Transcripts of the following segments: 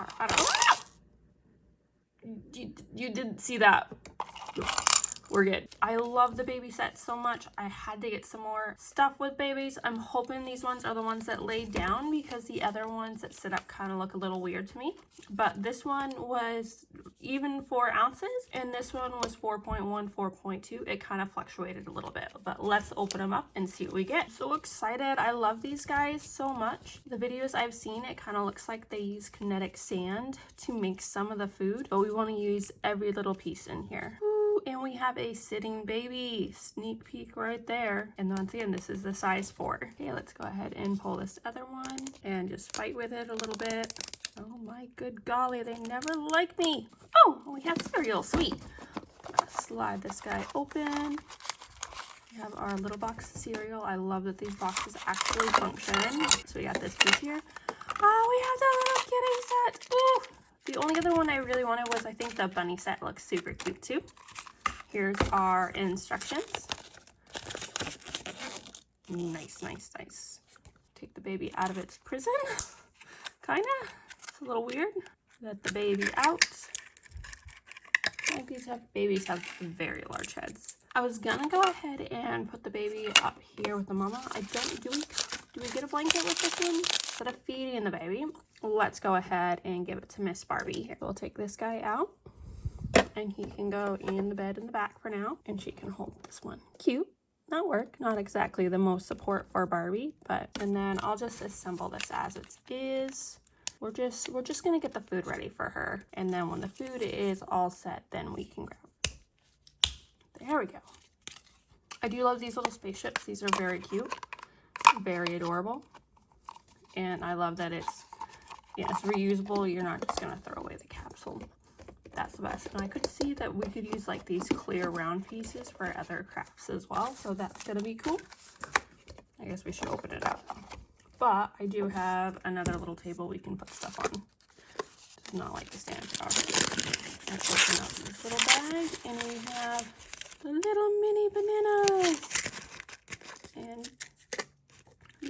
are. I don't know. You didn't see that. We're good. I love the baby set so much. I had to get some more stuff with babies. I'm hoping these ones are the ones that lay down because the other ones that sit up kind of look a little weird to me. But this one was even 4 ounces and this one was 4.1, 4.2. It kind of fluctuated a little bit, but let's open them up and see what we get. So excited. I love these guys so much. The videos I've seen, it kind of looks like they use kinetic sand to make some of the food, but we want to use every little piece in here. And we have a sitting baby. Sneak peek right there. And once again, this is the size 4. Okay, let's go ahead and pull this other one and just fight with it a little bit. Oh my good golly, they never like me. Oh, we have cereal, sweet. Slide this guy open. We have our little box of cereal. I love that these boxes actually function. So we got this piece here. Oh, we have the little kitty set. Ooh. The only other one I really wanted was, I think the bunny set looks super cute too. Here's our instructions. Nice, nice, nice. Take the baby out of its prison. Kinda. It's a little weird. Let the baby out. Like these babies have very large heads. I was gonna go ahead and put the baby up here with the mama. Do we get a blanket with this one? Instead of feeding the baby, let's go ahead and give it to Miss Barbie. Here, we'll take this guy out and he can go in the bed in the back for now, and she can hold this one. Cute. Not work. Not exactly the most support for Barbie, but, and then I'll just assemble this as it is. We're just gonna get the food ready for her, and then when the food is all set, then we can grab it. There we go. I do love these little spaceships. These are very cute, very adorable, and I love that it's reusable. You're not just gonna throw away the capsule. That's the best. And I could see that we could use like these clear round pieces for other crafts as well, so that's gonna be cool. I guess we should open it up. But I do have another little table we can put stuff on. Does not like to stand power. Let's open up this little bag, and we have the little mini bananas. And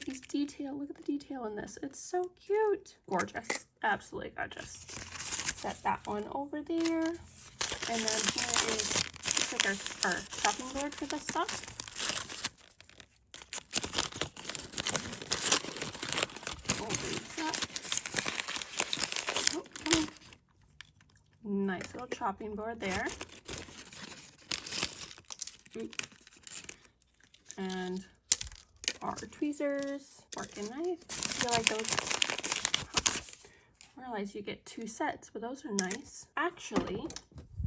these detail, look at the detail in this. It's so cute. Gorgeous. Absolutely gorgeous. Set that one over there. And then here is just like our chopping board for this stuff. Nice little chopping board there. And our tweezers, fork and knife. I feel like those, I realize you get 2 sets, but those are nice. Actually,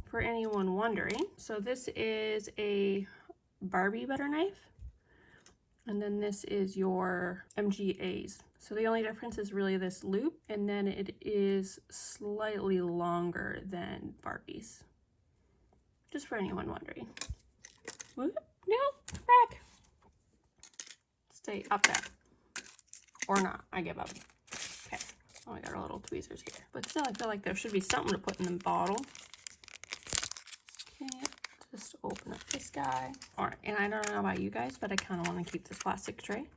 for anyone wondering, so this is a Barbie butter knife, and then this is your MGA's. So the only difference is really this loop, and then it is slightly longer than Barbie's. Just for anyone wondering. Whoop, no, back. Stay up there. Or not, I give up. Okay, oh, I got our little tweezers here. But still, I feel like there should be something to put in the bottle. Okay, just open up this guy. All right, and I don't know about you guys, but I kind of want to keep this plastic tray.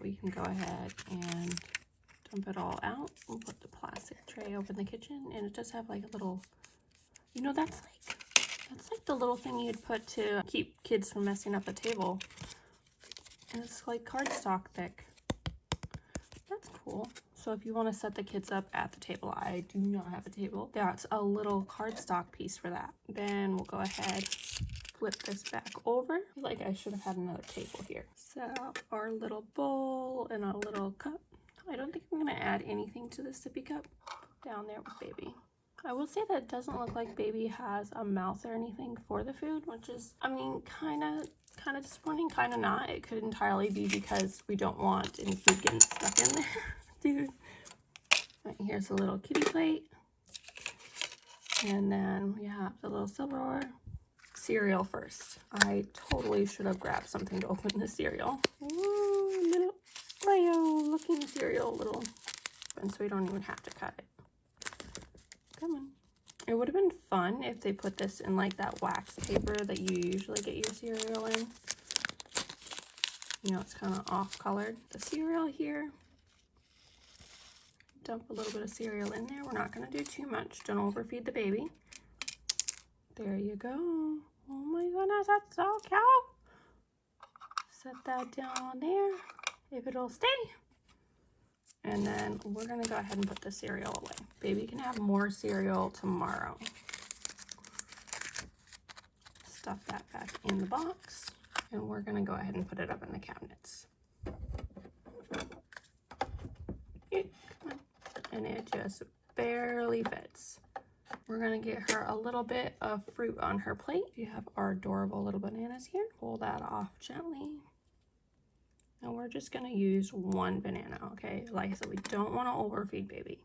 We can go ahead and dump it all out. We'll put the plastic tray over in the kitchen, and it does have like a little, you know, that's like the little thing you'd put to keep kids from messing up the table. And it's like cardstock thick. That's cool. So if you want to set the kids up at the table, I do not have a table. That's a little cardstock piece for that. Then we'll go ahead, flip this back over. I feel like I should have had another table here. Set up our little bowl and our little cup. I don't think I'm gonna add anything to this sippy cup. Down there with baby. I will say that it doesn't look like baby has a mouth or anything for the food, which is, I mean, kind of disappointing, kind of not. It could entirely be because we don't want any food getting stuck in there, dude. Right, here's a little kitty plate. And then we have the little silverware. Cereal first. I totally should have grabbed something to open the cereal. Ooh, little Leo looking cereal, little, and so we don't even have to cut it. Come on. It would have been fun if they put this in like that wax paper that you usually get your cereal in. You know, it's kind of off colored. The cereal here dump a little bit of cereal in there. We're not going to do too much. Don't overfeed the baby. There you go. Oh my goodness, that's so cute. Set that down there, if it'll stay. And then we're gonna go ahead and put the cereal away. Baby can have more cereal tomorrow. Stuff that back in the box. And we're gonna go ahead and put it up in the cabinets. Come on. And it just barely fits. We're gonna get her a little bit of fruit on her plate. We have our adorable little bananas here. Pull that off gently. And we're just gonna use one banana, okay? Like I said, we don't wanna overfeed baby.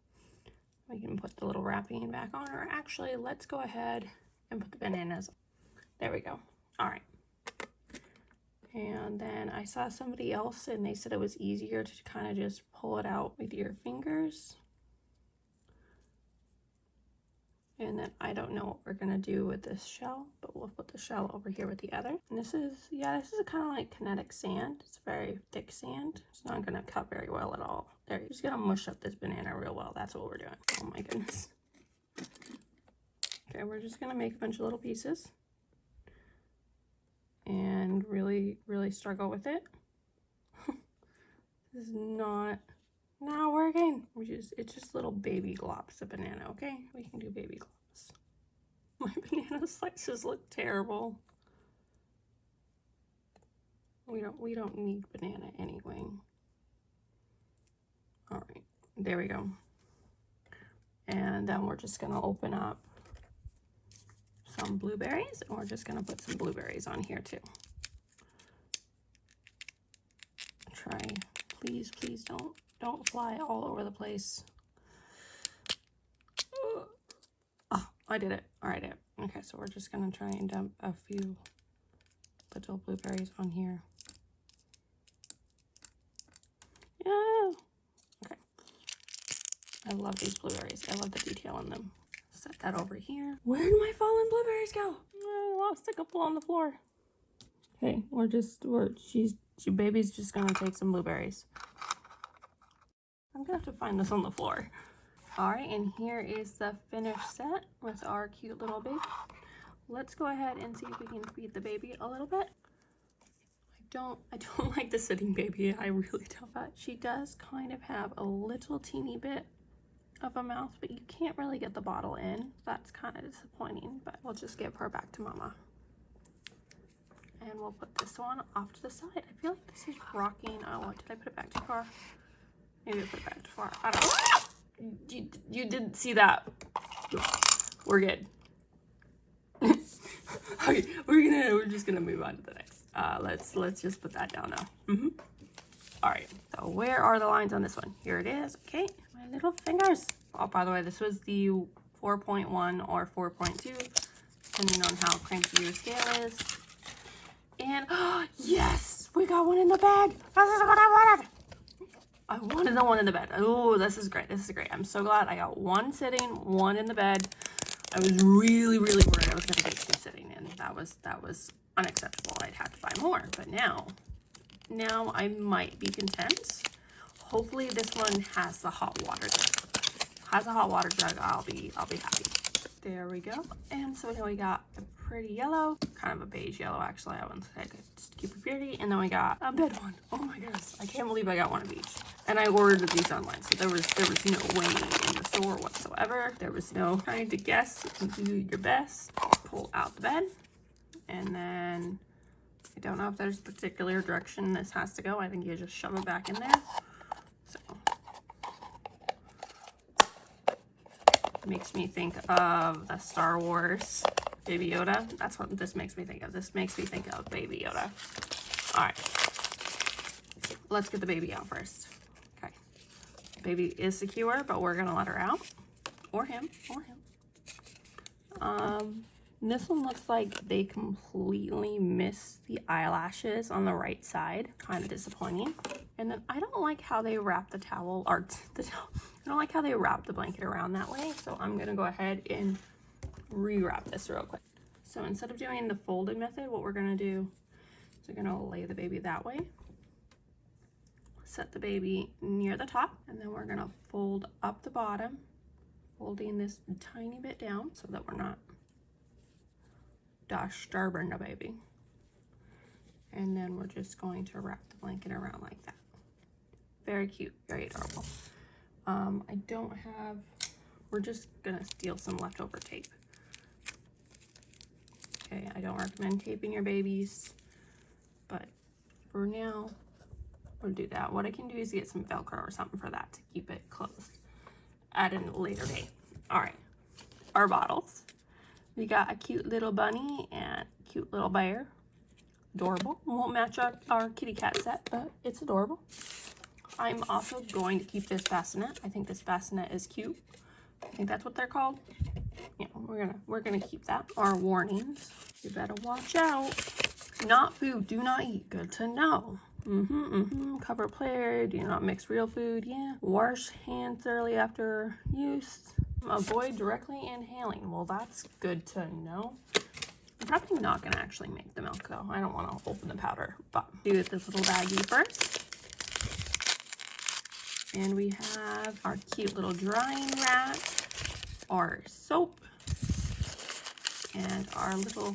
We can put the little wrapping back on, or actually, let's go ahead and put the bananas. There we go. All right. And then I saw somebody else and they said it was easier to kind of just pull it out with your fingers. And then I don't know what we're gonna do with this shell, but we'll put the shell over here with the other. And this is, yeah, this is kind of like kinetic sand. It's very thick sand. It's not gonna cut very well at all. There, you're just gonna mush up this banana real well. That's what we're doing. Oh my goodness. Okay, we're just gonna make a bunch of little pieces. And really, really struggle with it. This is not working. It's just little baby globs of banana, okay? We can do baby globs. My banana slices look terrible. We don't need banana anyway. All right, there we go. And then we're just gonna open up some blueberries, and we're just gonna put some blueberries on here too. Try, please, please don't fly all over the place. Oh, I did it. All right, okay, so we're just gonna try and dump a few little blueberries on here. Yeah. Okay. I love these blueberries. I love the detail in them. Set that over here. Where did my fallen blueberries go? I lost a couple on the floor. Okay, baby's just gonna take some blueberries. I'm gonna have to find this on the floor. All right, and here is the finished set with our cute little baby. Let's go ahead and see if we can feed the baby a little bit. I don't like the sitting baby, I really don't. But she does kind of have a little teeny bit of a mouth, but you can't really get the bottle in. That's kind of disappointing, but we'll just give her back to mama. And we'll put this one off to the side. I feel like this is rocking. Oh, did I put it back too far? Maybe I put it back too far. I don't know. You didn't see that. We're good. Okay, we're just gonna move on to the next. Let's just put that down now. All right, so where are the lines on this one? Here it is. Okay, my little fingers. Oh, by the way, this was the 4.1 or 4.2, depending on how cranky your scale is. And yes, we got one in the bag. This is what I wanted. I wanted the one in the bed. Oh, this is great. This is great. I'm so glad I got one sitting, one in the bed. I was really, really worried I was gonna get two sitting, and that was unacceptable. I'd have to buy more, but now I might be content. Hopefully this one has the hot water jug. Has a hot water jug, I'll be happy. There we go. And so now we got a pretty yellow, kind of a beige yellow actually. I wouldn't say just to keep it pretty. And then we got a bed one. Oh my goodness, I can't believe I got one of each. And I ordered these online, so there was no way in the store whatsoever. There was no trying to guess and do your best. Pull out the bed, and then I don't know if there's a particular direction this has to go. I think you just shove it back in there. So makes me think of the Star Wars Baby Yoda. That's what this makes me think of. This makes me think of Baby Yoda. All right, let's get the baby out first. Okay, baby is secure, but we're gonna let her out, or him. This one looks like they completely missed the eyelashes on the right side. Kind of disappointing. And then I don't like how they wrap the towel, I don't like how they wrap the blanket around that way. So I'm gonna go ahead and rewrap this real quick. So instead of doing the folded method, what we're gonna do is we're gonna lay the baby that way. set the baby near the top, and then we're gonna fold up the bottom, folding this a tiny bit down so that we're not disturbing the baby. And then we're just going to wrap the blanket around like that. Very cute, very adorable. I don't have, we're just gonna steal some leftover tape. Okay, I don't recommend taping your babies, but for now, we'll do that. What I can do is get some Velcro or something for that to keep it closed at a later date. All right, our bottles. We got a cute little bunny and cute little bear. Adorable. Won't match our kitty cat set, but it's adorable. I'm also going to keep this bassinet. I think this bassinet is cute. I think that's what they're called. Yeah, we're gonna keep that. Our warnings. You better watch out. Not food, do not eat. Good to know. Cover plate, do not mix real food. Yeah. Wash hands thoroughly after use. Avoid directly inhaling. Well, that's good to know. I'm probably not gonna actually make the milk though. I don't want to open the powder, but do this little baggie first. And we have our cute little drying rack, our soap, and our little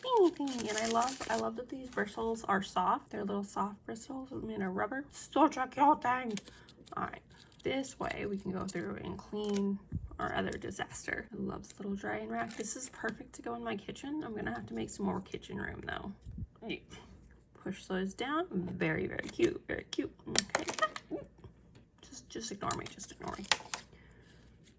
thingy. And I love that these bristles are soft. They're little soft bristles made of rubber. Such a cute thing. All right, this way we can go through and clean our other disaster. I love this little drying rack. This is perfect to go in my kitchen. I'm gonna have to make some more kitchen room though. Yeah. Push those down. Very, very cute. Very cute. Okay. Just ignore me. Just ignore me.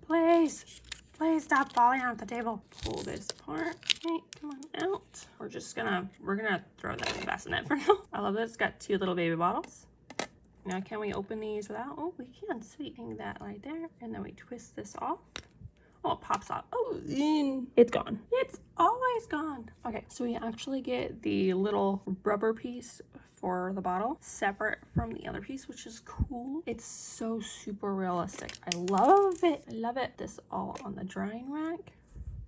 Please stop falling off the table. Pull this apart. Okay, come on out. We're gonna throw that in the bassinet for now. I love that it's got 2 little baby bottles. Now, can we open these without? Oh, we can. Sweet. Hang that right there. And then we twist this off. Oh, it pops off. Oh, it's gone. It's always gone. Okay, so we actually get the little rubber piece for the bottle separate from the other piece, which is cool. It's so super realistic. I love it. I love it. This all on the drying rack.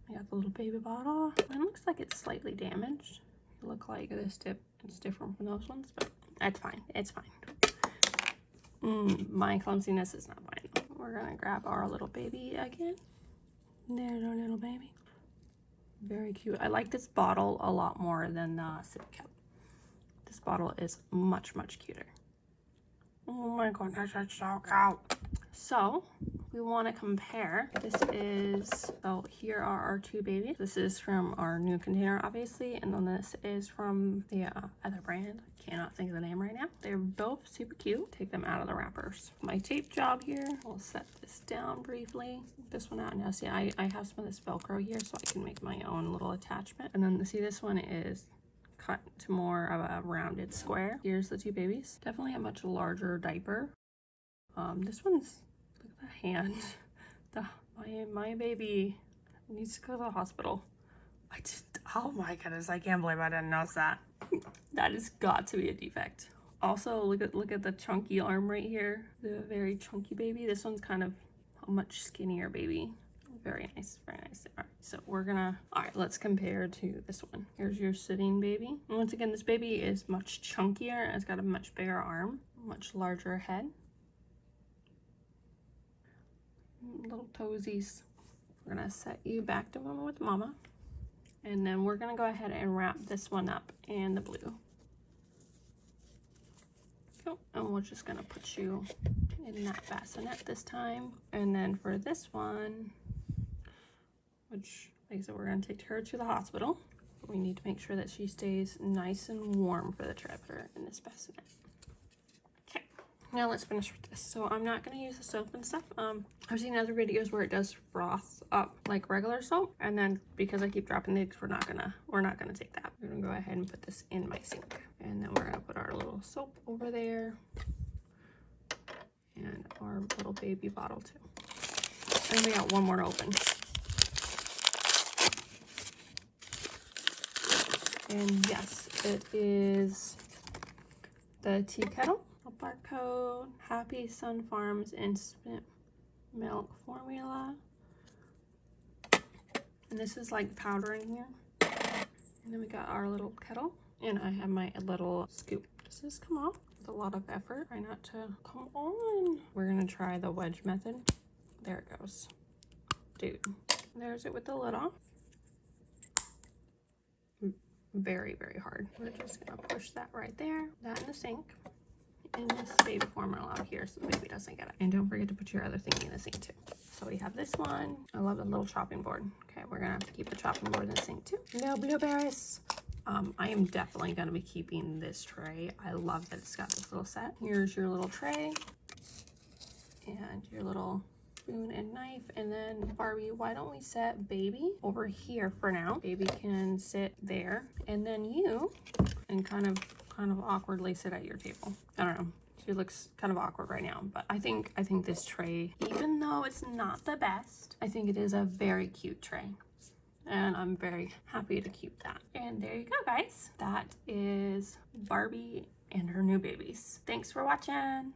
I got the little baby bottle. It looks like it's slightly damaged. It look like this tip is different from those ones, but that's fine. It's fine. My clumsiness is not fine. We're gonna grab our little baby again. There's our little baby. Very cute. I like this bottle a lot more than the sippy cup. This bottle is much, much cuter. Oh my goodness, it's so cute. So we want to compare. So here are our 2 babies. This is from our new container, obviously, and then this is from the other brand. I cannot think of the name right now. They're both super cute. Take them out of the wrappers. My tape job here. We'll set this down briefly. This one out now. See, I have some of this Velcro here, so I can make my own little attachment. And then see, this one is cut to more of a rounded square. Here's the 2 babies. Definitely a much larger diaper. This one's, look at the hand. My baby needs to go to the hospital. Oh my goodness, I can't believe I didn't notice that. That has got to be a defect. Also, look at the chunky arm right here. The very chunky baby. This one's kind of a much skinnier baby. Very nice, very nice. All right, so all right, let's compare to this one. Here's your sitting baby. And once again, this baby is much chunkier. It's got a much bigger arm, much larger head. Little toesies. We're gonna set you back to mama with mama. And then we're gonna go ahead and wrap this one up in the blue. Cool. And we're just gonna put you in that bassinet this time. And then for this one, which, like I said, we're gonna take her to the hospital. We need to make sure that she stays nice and warm for the trip in this bassinet. Okay, now let's finish with this. So I'm not gonna use the soap and stuff. I've seen other videos where it does froth up like regular soap, and then because I keep dropping the eggs, we're not gonna take that. We're gonna go ahead and put this in my sink, and then we're gonna put our little soap over there, and our little baby bottle too. And we got one more to open. And yes, it is the tea kettle. A barcode. Happy Sun Farms instant milk formula. And this is like powder in here. And then we got our little kettle. And I have my little scoop. Does this come off? with a lot of effort. Try not to, come on. We're gonna try the wedge method. There it goes. Dude, there's it with the lid off. Very, very hard. We're just gonna push that right there, that in the sink, and this baby formula out here so the baby doesn't get it. And don't forget to put your other thing in the sink too. So we have this one. I love the little chopping board. Okay, we're gonna have to keep the chopping board in the sink too. No blueberries. I am definitely gonna be keeping this tray. I love that it's got this little set. Here's your little tray and your little spoon and knife. And then Barbie, why don't we set baby over here for now? Baby can sit there, and then you and kind of awkwardly sit at your table. I don't know. She looks kind of awkward right now, but I think this tray, even though it's not the best, I think it is a very cute tray. And I'm very happy to keep that. And there you go, guys. That is Barbie and her new babies. Thanks for watching.